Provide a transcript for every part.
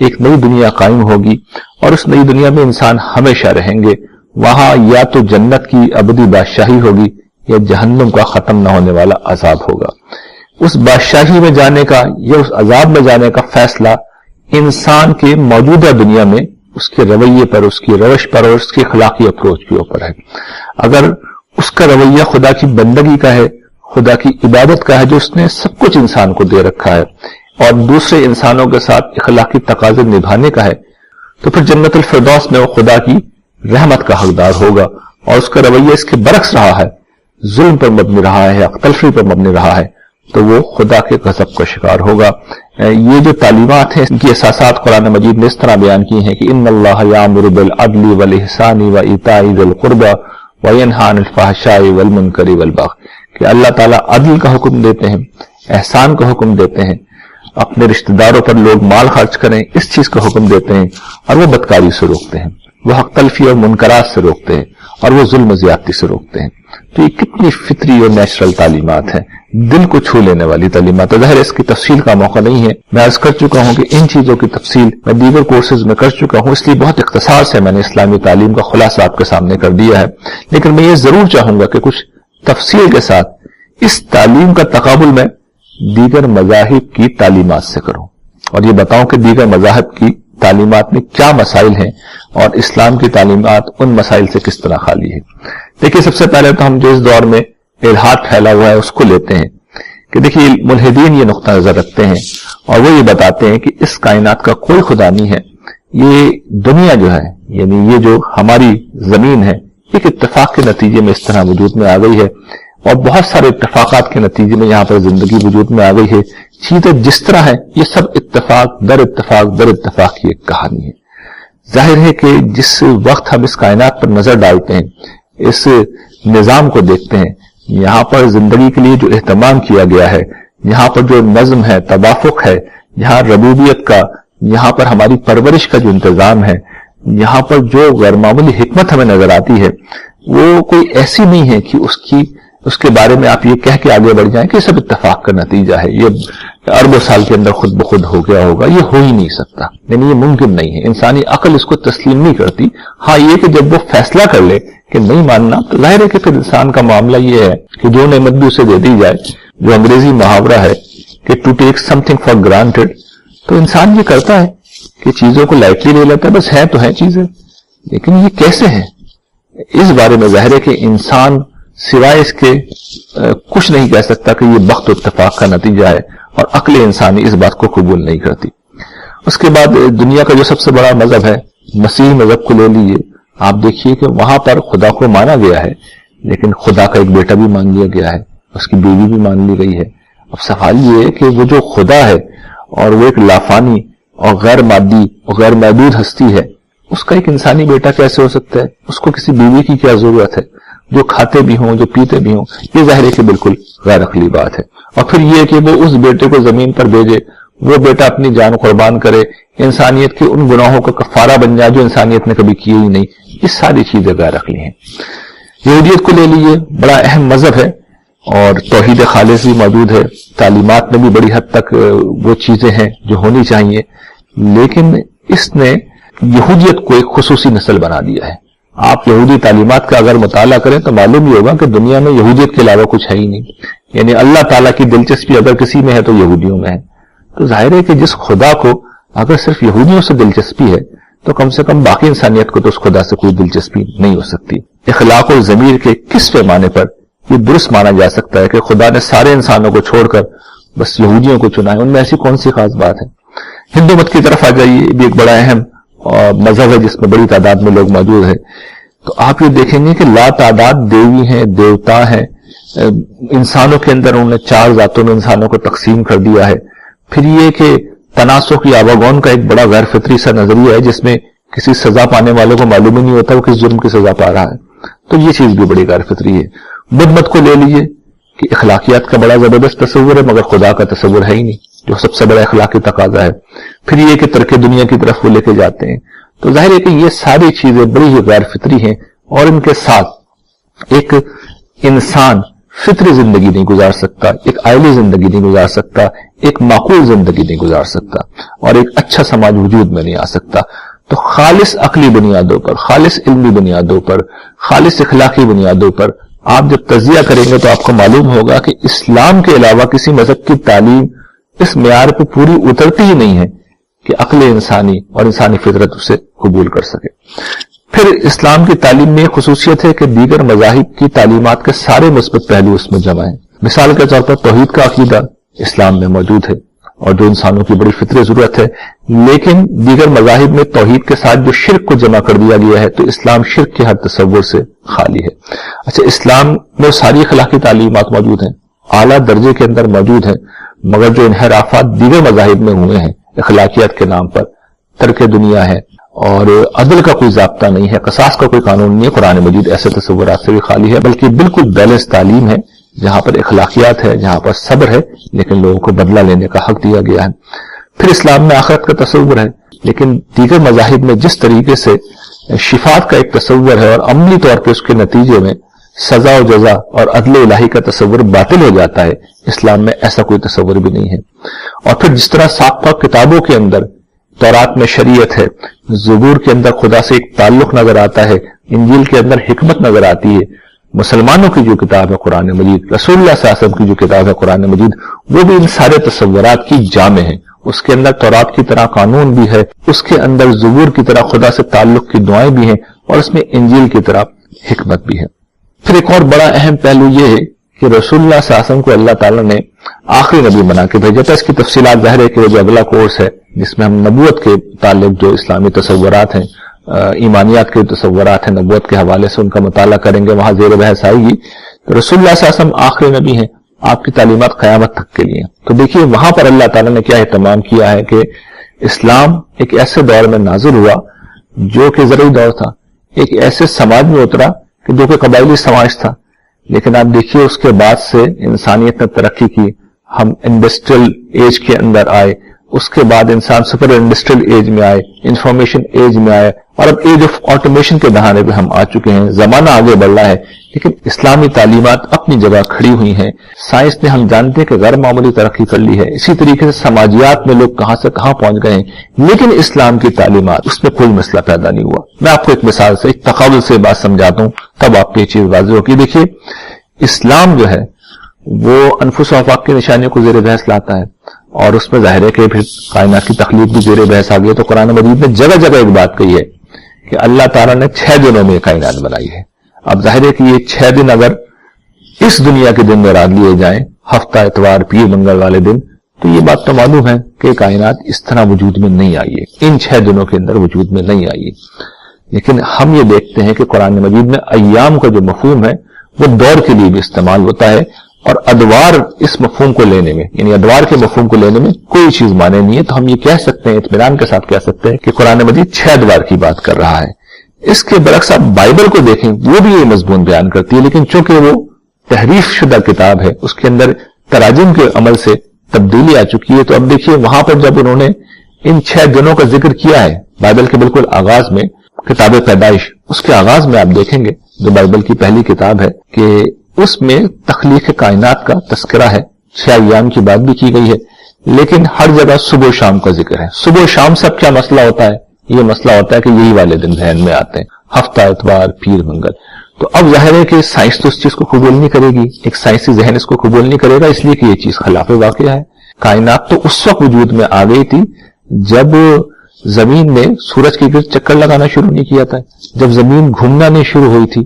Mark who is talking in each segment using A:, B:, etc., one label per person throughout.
A: ایک نئی دنیا قائم ہوگی اور اس نئی دنیا میں انسان ہمیشہ رہیں گے. وہاں یا تو جنت کی ابدی بادشاہی ہوگی یا جہنم کا ختم نہ ہونے والا عذاب ہوگا. اس بادشاہی میں جانے کا یا اس عذاب میں جانے کا فیصلہ انسان کے موجودہ دنیا میں اس کے رویے پر، اس کی روش پر اور اس کی اخلاقی اپروچ کے اوپر ہے. اگر اس کا رویہ خدا کی بندگی کا ہے، خدا کی عبادت کا ہے، جو اس نے سب کچھ انسان کو دے رکھا ہے، اور دوسرے انسانوں کے ساتھ اخلاقی تقاضے نبھانے کا ہے، تو پھر جنت الفردوس میں وہ خدا کی رحمت کا حقدار ہوگا. اور اس کا رویہ اس کے برعکس رہا ہے، ظلم پر مبنی رہا ہے، حق تلفی پر مبنی رہا ہے، تو وہ خدا کے غضب کا شکار ہوگا. یہ جو تعلیمات ہیں، ان کی اساسات قرآن مجید نے اس طرح بیان کی ہیں کہ ان اللہ یامر بالعدل والاحسان وایتاء ذی القربى وینہی عن الفحشاء والمنکر والبغی، کہ اللہ تعالیٰ عدل کا حکم دیتے ہیں، احسان کا حکم دیتے ہیں، اپنے رشتہ داروں پر لوگ مال خرچ کریں اس چیز کا حکم دیتے ہیں، اور وہ بدکاری سے روکتے ہیں، وہ حق تلفی اور منکرات سے روکتے ہیں، اور وہ ظلم و زیادتی سے روکتے ہیں. تو یہ کتنی فطری اور نیچرل تعلیمات ہیں، دل کو چھو لینے والی تعلیمات. ظاہر اس کی تفصیل کا موقع نہیں ہے، میں عرض کر چکا ہوں کہ ان چیزوں کی تفصیل میں دیگر کورسز میں کر چکا ہوں، اس لیے بہت اختصار سے میں نے اسلامی تعلیم کا خلاصہ آپ کے سامنے کر دیا ہے. لیکن میں یہ ضرور چاہوں گا کہ کچھ تفصیل کے ساتھ اس تعلیم کا تقابل میں دیگر مذاہب کی تعلیمات سے کروں، اور یہ بتاؤں کہ دیگر مذاہب کی تعلیمات میں کیا مسائل ہیں اور اسلام کی تعلیمات ان مسائل سے کس طرح خالی ہے. دیکھیے، سب سے پہلے تو ہم جو اس دور میں الحاد پھیلا ہوا ہے اس کو لیتے ہیں کہ دیکھیے ملحدین یہ نقطہ نظر رکھتے ہیں اور وہ یہ بتاتے ہیں کہ اس کائنات کا کوئی خدا نہیں ہے. یہ دنیا جو ہے، یعنی یہ جو ہماری زمین ہے، ایک اتفاق کے نتیجے میں اس طرح وجود میں آ گئی ہے، اور بہت سارے اتفاقات کے نتیجے میں یہاں پر زندگی وجود میں آ گئی ہے. چیزیں جس طرح ہے یہ سب اتفاق در اتفاق کی ایک کہانی ہے. ظاہر ہے کہ جس وقت ہم اس کائنات پر نظر ڈالتے ہیں، اس نظام کو دیکھتے ہیں، یہاں پر زندگی کے لیے جو اہتمام کیا گیا ہے، یہاں پر جو نظم ہے، توافق ہے، یہاں ربوبیت کا، یہاں پر ہماری پرورش کا جو انتظام ہے، یہاں پر جو غیر معمولی حکمت ہمیں نظر آتی ہے، وہ کوئی ایسی نہیں ہے کہ اس کے بارے میں آپ یہ کہہ کے آگے بڑھ جائیں کہ سب اتفاق کا نتیجہ ہے، یہ اربوں سال کے اندر خود بخود ہو گیا ہوگا. یہ ہو ہی نہیں سکتا، یعنی یہ ممکن نہیں ہے، انسانی عقل اس کو تسلیم نہیں کرتی. ہاں یہ کہ جب وہ فیصلہ کر لے کہ نہیں ماننا، تو ظاہر ہے کہ پھر انسان کا معاملہ یہ ہے کہ جو نعمت بھی اسے دے دی جائے، جو انگریزی محاورہ ہے کہ to take something for granted, تو انسان یہ کرتا ہے کہ چیزوں کو لائٹلی لے لیتا ہے، بس ہے تو ہیں چیزیں. لیکن یہ کیسے ہیں، اس بارے میں ظاہر ہے کہ انسان سوائے اس کے کچھ نہیں کہہ سکتا کہ یہ بخت و اتفاق کا نتیجہ ہے، اور عقل انسانی اس بات کو قبول نہیں کرتی. اس کے بعد دنیا کا جو سب سے بڑا مذہب ہے، مسیح مذہب کو لے لیجیے، آپ دیکھیے کہ وہاں پر خدا کو مانا گیا ہے، لیکن خدا کا ایک بیٹا بھی مان لیا گیا ہے، اس کی بیوی بھی مان لی گئی ہے. اب سوال یہ ہے کہ وہ جو خدا ہے اور وہ ایک لافانی اور غیر مادی اور غیر محدود ہستی ہے، اس کا ایک انسانی بیٹا کیسے ہو سکتا ہے؟ اس کو کسی بیوی کی کیا ضرورت ہے؟ جو کھاتے بھی ہوں، جو پیتے بھی ہوں، یہ ظاہر ہے کہ بالکل غیر عقلی بات ہے. اور پھر یہ کہ وہ اس بیٹے کو زمین پر بھیجے، وہ بیٹا اپنی جان قربان کرے، انسانیت کے ان گناہوں کا کفارہ بن جائے جو انسانیت نے کبھی کیے ہی نہیں، یہ ساری چیزیں غیر عقلی ہیں. یہودیت کو لے لیجیے، بڑا اہم مذہب ہے اور توحید خالص بھی موجود ہے، تعلیمات میں بھی بڑی حد تک وہ چیزیں ہیں جو ہونی چاہیے، لیکن اس نے یہودیت کو ایک خصوصی نسل بنا دیا ہے. آپ یہودی تعلیمات کا اگر مطالعہ کریں تو معلوم ہی ہوگا کہ دنیا میں یہودیت کے علاوہ کچھ ہے ہی نہیں. یعنی اللہ تعالیٰ کی دلچسپی اگر کسی میں ہے تو یہودیوں میں ہے. تو ظاہر ہے کہ جس خدا کو اگر صرف یہودیوں سے دلچسپی ہے تو کم سے کم باقی انسانیت کو تو اس خدا سے کوئی دلچسپی نہیں ہو سکتی. اخلاق و ضمیر کے کس پیمانے پر یہ درست مانا جا سکتا ہے کہ خدا نے سارے انسانوں کو چھوڑ کر بس یہودیوں کو چنا ہے؟ ان میں ایسی کون سی خاص بات ہے؟ ہندو مت کی طرف آ جائیے، یہ بھی ایک بڑا اہم مذہب ہے جس میں بڑی تعداد میں لوگ موجود ہیں. تو آپ یہ دیکھیں گے کہ لا تعداد دیوی ہیں، دیوتا ہیں، انسانوں کے اندر انہوں نے 4 ذاتوں میں انسانوں کو تقسیم کر دیا ہے. پھر یہ کہ تناسخ کی آواگون کا ایک بڑا غیر فطری سا نظریہ ہے جس میں کسی سزا پانے والوں کو معلوم ہی نہیں ہوتا وہ کس جرم کی سزا پا رہا ہے. تو یہ چیز بھی بڑی غیر فطری ہے. بدھ مت کو لے لیجیے کہ اخلاقیات کا بڑا زبردست تصور ہے مگر خدا کا تصور ہے ہی نہیں، جو سب سے بڑا اخلاقی تقاضا ہے. پھر یہ کہ ترک دنیا کی طرف وہ لے کے جاتے ہیں. تو ظاہر ہے کہ یہ ساری چیزیں بڑی ہی غیر فطری ہیں، اور ان کے ساتھ ایک انسان فطری زندگی نہیں گزار سکتا، ایک آئلی زندگی نہیں گزار سکتا، ایک معقول زندگی نہیں گزار سکتا، اور ایک اچھا سماج وجود میں نہیں آ سکتا۔ تو خالص عقلی بنیادوں پر، خالص علمی بنیادوں پر، خالص اخلاقی بنیادوں پر آپ جب تجزیہ کریں گے تو آپ کو معلوم ہوگا کہ اسلام کے علاوہ کسی مذہب کی تعلیم اس معیار پہ پوری اترتی ہی نہیں ہے کہ عقل انسانی اور انسانی فطرت اسے قبول کر سکے۔ پھر اسلام کی تعلیم میں یہ خصوصیت ہے کہ دیگر مذاہب کی تعلیمات کے سارے مثبت پہلو اس میں جمع ہیں۔ مثال کے طور پر توحید کا عقیدہ اسلام میں موجود ہے اور جو انسانوں کی بڑی فطری ضرورت ہے، لیکن دیگر مذاہب میں توحید کے ساتھ جو شرک کو جمع کر دیا گیا ہے، تو اسلام شرک کے ہر تصور سے خالی ہے۔ اچھا، اسلام میں ساری اخلاقی تعلیمات موجود ہیں، اعلیٰ درجے کے اندر موجود ہیں، مگر جو انحرافات دیگر مذاہب میں ہوئے ہیں اخلاقیات کے نام پر، ترک دنیا ہے اور عدل کا کوئی ضابطہ نہیں ہے، قصاص کا کوئی قانون نہیں ہے، قرآن مجید ایسے تصورات سے بھی خالی ہے، بلکہ بالکل بیلنس تعلیم ہے جہاں پر اخلاقیات ہے، جہاں پر صبر ہے، لیکن لوگوں کو بدلہ لینے کا حق دیا گیا ہے۔ پھر اسلام میں آخرت کا تصور ہے، لیکن دیگر مذاہب میں جس طریقے سے شفاعت کا ایک تصور ہے اور عملی طور پہ اس کے نتیجے میں سزا و جزا اور عدل الہی کا تصور باطل ہو جاتا ہے، اسلام میں ایسا کوئی تصور بھی نہیں ہے۔ اور پھر جس طرح سابقہ کتابوں کے اندر تورات میں شریعت ہے، زبور کے اندر خدا سے ایک تعلق نظر آتا ہے، انجیل کے اندر حکمت نظر آتی ہے، مسلمانوں کی جو کتاب ہے قرآن مجید، رسول اللہ صلی اللہ علیہ وسلم کی جو کتاب ہے قرآن مجید، وہ بھی ان سارے تصورات کی جامع ہے۔ اس کے اندر تورات کی طرح قانون بھی ہے، اس کے اندر زبور کی طرح خدا سے تعلق کی دعائیں بھی ہیں، اور اس میں انجیل کی طرح حکمت بھی ہے۔ پھر ایک اور بڑا اہم پہلو یہ ہے کہ رسول اللہ صلی اللہ علیہ وسلم کو اللہ تعالیٰ نے آخری نبی بنا کے بھیجا تھا۔ اس کی تفصیلات ظاہر ہے کہ وہ جو اگلا کورس ہے جس میں ہم نبوت کے تعلق جو اسلامی تصورات ہیں، ایمانیات کے تصورات ہیں، نبوت کے حوالے سے ان کا مطالعہ کریں گے، وہاں زیر بحث آئے گی۔ رسول اللہ صلی اللہ علیہ وسلم آخری نبی ہیں، آپ کی تعلیمات قیامت تک کے لیے۔ تو دیکھیے وہاں پر اللہ تعالیٰ نے کیا اہتمام کیا ہے کہ اسلام ایک ایسے دور میں نازل ہوا جو کہ زرعی دور تھا، ایک ایسے سماج میں اترا کہ جو کہ قبائلی سماج تھا، لیکن آپ دیکھیے اس کے بعد سے انسانیت نے ترقی کی، ہم انڈسٹریل ایج کے اندر آئے، اس کے بعد انسان سپر انڈسٹریل ایج میں آئے، انفارمیشن ایج میں آئے، اور اب ایج آف آٹومیشن کے دہانے پہ ہم آ چکے ہیں۔ زمانہ آگے بڑھ رہا ہے، لیکن اسلامی تعلیمات اپنی جگہ کھڑی ہوئی ہیں۔ سائنس نے ہم جانتے ہیں کہ غیر معمولی ترقی کر لی ہے، اسی طریقے سے سماجیات میں لوگ کہاں سے کہاں پہنچ گئے ہیں، لیکن اسلام کی تعلیمات اس میں کوئی مسئلہ پیدا نہیں ہوا۔ میں آپ کو ایک مثال سے، ایک تقابل سے بات سمجھاتا ہوں، تب آپ کی یہ چیز واضح ہوگی۔ دیکھیے اسلام جو ہے وہ انفس و آفاق کی نشانیوں کو زیر بحث لاتا ہے، اور اس میں ظاہر ہے کہ پھر کائنات کی تخلیق بھی زیر بحث آ گئی ہے۔ تو قرآن مجید نے جگہ جگہ ایک بات کہی ہے کہ اللہ تعالیٰ نے 6 دنوں میں کائنات بنائی ہے۔ اب ظاہر ہے کہ یہ 6 دن اگر اس دنیا کے دن دوران لیے جائیں، ہفتہ، اتوار، پیر، منگل والے دن، تو یہ بات تو معلوم ہے کہ کائنات اس طرح وجود میں نہیں آئی ہے، ان 6 دنوں کے اندر وجود میں نہیں آئی ہے۔ لیکن ہم یہ دیکھتے ہیں کہ قرآن مجید میں ایام کا جو مفہوم ہے وہ دور کے لیے بھی استعمال ہوتا ہے، اور ادوار اس مفہوم کو لینے میں، یعنی ادوار کے مفہوم کو لینے میں کوئی چیز مانے نہیں ہے۔ تو ہم یہ کہہ سکتے ہیں، اطمینان کے ساتھ کہہ سکتے ہیں کہ قرآن مجید 6 ادوار کی بات کر رہا ہے۔ اس کے برعکس آپ بائبل کو دیکھیں، وہ بھی یہ مضمون بیان کرتی ہے، لیکن چونکہ وہ تحریف شدہ کتاب ہے، اس کے اندر تراجم کے عمل سے تبدیلی آ چکی ہے۔ تو اب دیکھیے وہاں پر جب انہوں نے ان 6 دنوں کا ذکر کیا ہے بائبل کے بالکل آغاز میں، کتاب پیدائش، اس کے آغاز میں آپ دیکھیں گے جو بائبل کی پہلی کتاب ہے کہ اس میں تخلیق کائنات کا تذکرہ ہے، 6 ایام کی بات بھی کی گئی ہے، لیکن ہر جگہ صبح و شام کا ذکر ہے۔ صبح و شام سے اب کیا مسئلہ ہوتا ہے؟ یہ مسئلہ ہوتا ہے کہ یہی والے دن ذہن میں آتے ہیں، ہفتہ، اتوار، پیر، منگل۔ تو اب ظاہر ہے کہ سائنس تو اس چیز کو قبول نہیں کرے گی، ایک سائنسی ذہن اس کو قبول نہیں کرے گا، اس لیے کہ یہ چیز خلاف واقعہ ہے۔ کائنات تو اس وقت وجود میں آ گئی تھی جب زمین نے سورج کے گرد چکر لگانا شروع نہیں کیا تھا، جب زمین گھومنا نہیں شروع ہوئی تھی،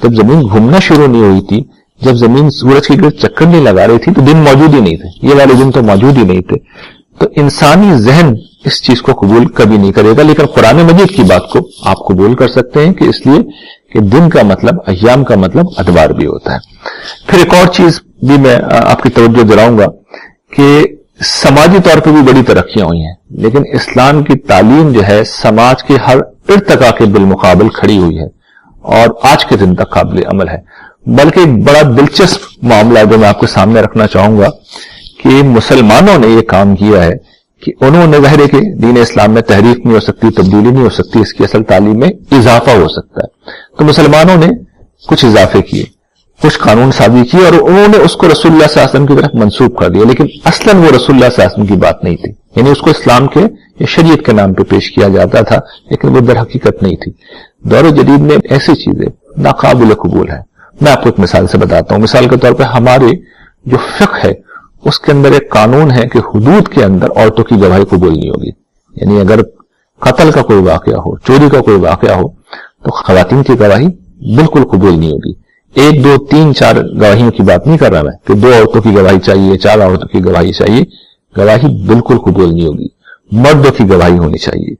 A: جب زمین گھومنا شروع نہیں ہوئی تھی، جب زمین سورج کے گرد چکر نہیں لگا رہی تھی، تو دن موجود ہی نہیں تھے، یہ والے دن تو موجود ہی نہیں تھے۔ تو انسانی ذہن اس چیز کو قبول کبھی نہیں کرے گا، لیکن قرآن مجید کی بات کو آپ قبول کر سکتے ہیں کہ اس لیے کہ دن کا مطلب، ایام کا مطلب ادوار بھی ہوتا ہے۔ پھر ایک اور چیز بھی میں آپ کی توجہ دلاؤں گا کہ سماجی طور پہ بھی بڑی ترقیاں ہوئی ہیں، لیکن اسلام کی تعلیم جو ہے سماج کے ہر ارتقا کے بالمقابل کھڑی ہوئی ہے اور آج کے دن تک قابل عمل ہے۔ بلکہ ایک بڑا دلچسپ معاملہ جو میں آپ کے سامنے رکھنا چاہوں گا کہ مسلمانوں نے یہ کام کیا ہے کہ انہوں نے، ظاہر ہے کہ دین اسلام میں تحریف نہیں ہو سکتی، تبدیلی نہیں ہو سکتی، اس کی اصل تعلیم میں اضافہ ہو سکتا ہے، تو مسلمانوں نے کچھ اضافے کیے۔ کچھ قانون سازی کی اور انہوں نے اس کو رسول اللہ صلی اللہ علیہ وسلم کی طرف منسوب کر دیا، لیکن اصلاً وہ رسول اللہ صلی اللہ علیہ وسلم کی بات نہیں تھی، یعنی اس کو اسلام کے یا شریعت کے نام پہ پیش کیا جاتا تھا، لیکن وہ در حقیقت نہیں تھی۔ دور جدید میں ایسی چیزیں ناقابل قبول ہیں۔ میں آپ کو ایک مثال سے بتاتا ہوں۔ مثال کے طور پہ ہمارے جو فقہ ہے اس کے اندر ایک قانون ہے کہ حدود کے اندر عورتوں کی گواہی قبول نہیں ہوگی، یعنی اگر قتل کا کوئی واقعہ ہو، چوری کا کوئی واقعہ ہو تو خواتین کی گواہی بالکل قبول نہیں ہوگی۔ 1 2 3 4 گواہیوں کی بات نہیں کر رہا میں کہ 2 عورتوں کی گواہی چاہیے، 4 عورتوں کی گواہی چاہیے، گواہی بالکل قبول نہیں ہوگی، مردوں کی گواہی ہونی چاہیے۔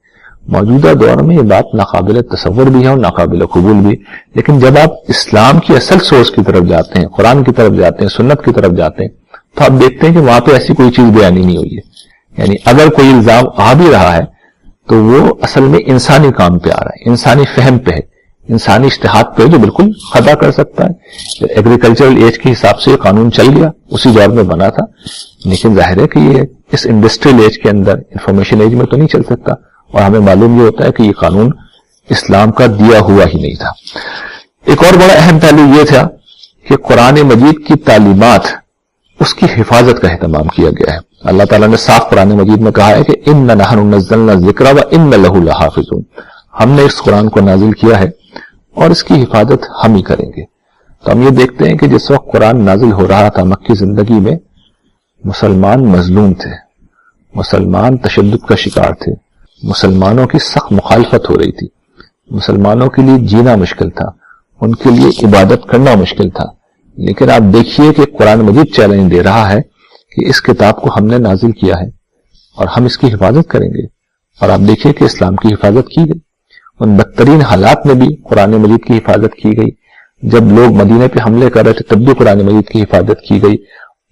A: موجودہ دور میں یہ بات ناقابل تصور بھی ہے اور ناقابل قبول بھی، لیکن جب آپ اسلام کی اصل سورس کی طرف جاتے ہیں، قرآن کی طرف جاتے ہیں، سنت کی طرف جاتے ہیں، تو آپ دیکھتے ہیں کہ وہاں پہ ایسی کوئی چیز بیان ہی نہیں ہوئی ہے۔ یعنی اگر کوئی الزام آ بھی رہا ہے تو وہ اصل میں انسانی کام پہ آ رہا ہے، انسانی فہم پہ ہے، انسانی اشتہاد پہ جو بالکل خطا کر سکتا ہے۔ ایگریکلچرل ایج کے حساب سے یہ قانون چل گیا، اسی دور میں بنا تھا، لیکن ظاہر ہے کہ یہ اس انڈسٹریل ایج کے اندر، انفارمیشن ایج میں تو نہیں چل سکتا، اور ہمیں معلوم یہ ہوتا ہے کہ یہ قانون اسلام کا دیا ہوا ہی نہیں تھا۔ ایک اور بڑا اہم پہلو یہ تھا کہ قرآن مجید کی تعلیمات، اس کی حفاظت کا اہتمام کیا گیا ہے۔ اللہ تعالیٰ نے صاف قرآن مجید میں کہا ہے کہ اِنَّا نَحْنُ نَزَّلْنَا الذِّكْرَ وَإِنَّا لَهُ لَحَافِظُونَ، ہم نے اس قرآن کو نازل کیا ہے اور اس کی حفاظت ہم ہی کریں گے۔ تو ہم یہ دیکھتے ہیں کہ جس وقت قرآن نازل ہو رہا تھا مکی زندگی میں، مسلمان مظلوم تھے، مسلمان تشدد کا شکار تھے، مسلمانوں کی سخت مخالفت ہو رہی تھی، مسلمانوں کے لیے جینا مشکل تھا، ان کے لیے عبادت کرنا مشکل تھا۔ لیکن آپ دیکھیے کہ قرآن مجید چیلنج دے رہا ہے کہ اس کتاب کو ہم نے نازل کیا ہے اور ہم اس کی حفاظت کریں گے، اور آپ دیکھیے کہ اسلام کی حفاظت کی گئی۔ ان بدترین حالات میں بھی قرآن مجید کی حفاظت کی گئی، جب لوگ مدینے پہ حملے کر رہے تھے تب بھی قرآن مجید کی حفاظت کی گئی،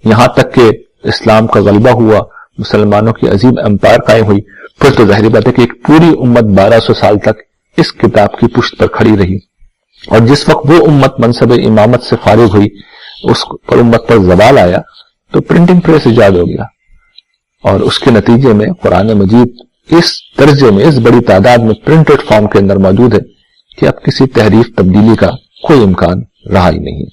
A: یہاں تک کہ اسلام کا غلبہ ہوا، مسلمانوں کی عظیم امپائر قائم ہوئی، پھر تو ظاہری بات ہے کہ ایک پوری امت 1200 سال تک اس کتاب کی پشت پر کھڑی رہی، اور جس وقت وہ امت منصب امامت سے فارغ ہوئی، اس پر امت پر زوال آیا، تو پرنٹنگ پریس ایجاد ہو گیا، اور اس کے نتیجے میں قرآن مجید اس درجے میں، اس بڑی تعداد میں پرنٹڈ فارم کے اندر موجود ہے کہ اب کسی تحریف تبدیلی کا کوئی امکان رہا ہی نہیں۔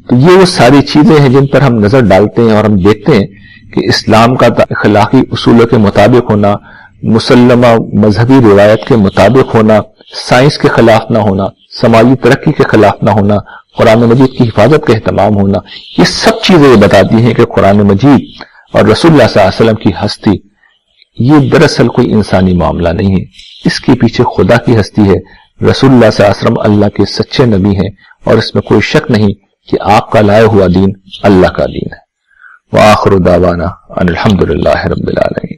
A: تو یہ وہ ساری چیزیں ہیں جن پر ہم نظر ڈالتے ہیں اور ہم دیکھتے ہیں کہ اسلام کا اخلاقی اصولوں کے مطابق ہونا، مسلمہ مذہبی روایت کے مطابق ہونا، سائنس کے خلاف نہ ہونا، سماجی ترقی کے خلاف نہ ہونا، قرآن مجید کی حفاظت کا اہتمام ہونا، یہ سب چیزیں یہ بتاتی ہیں کہ قرآن مجید اور رسول اللہ صلی اللہ علیہ وسلم کی ہستی یہ دراصل کوئی انسانی معاملہ نہیں ہے، اس کے پیچھے خدا کی ہستی ہے، رسول اللہ صلی اللہ علیہ وسلم اللہ کے سچے نبی ہیں، اور اس میں کوئی شک نہیں کہ آپ کا لائے ہوا دین اللہ کا دین ہے۔ وآخر دعوانا ان الحمد للہ رب العالمین۔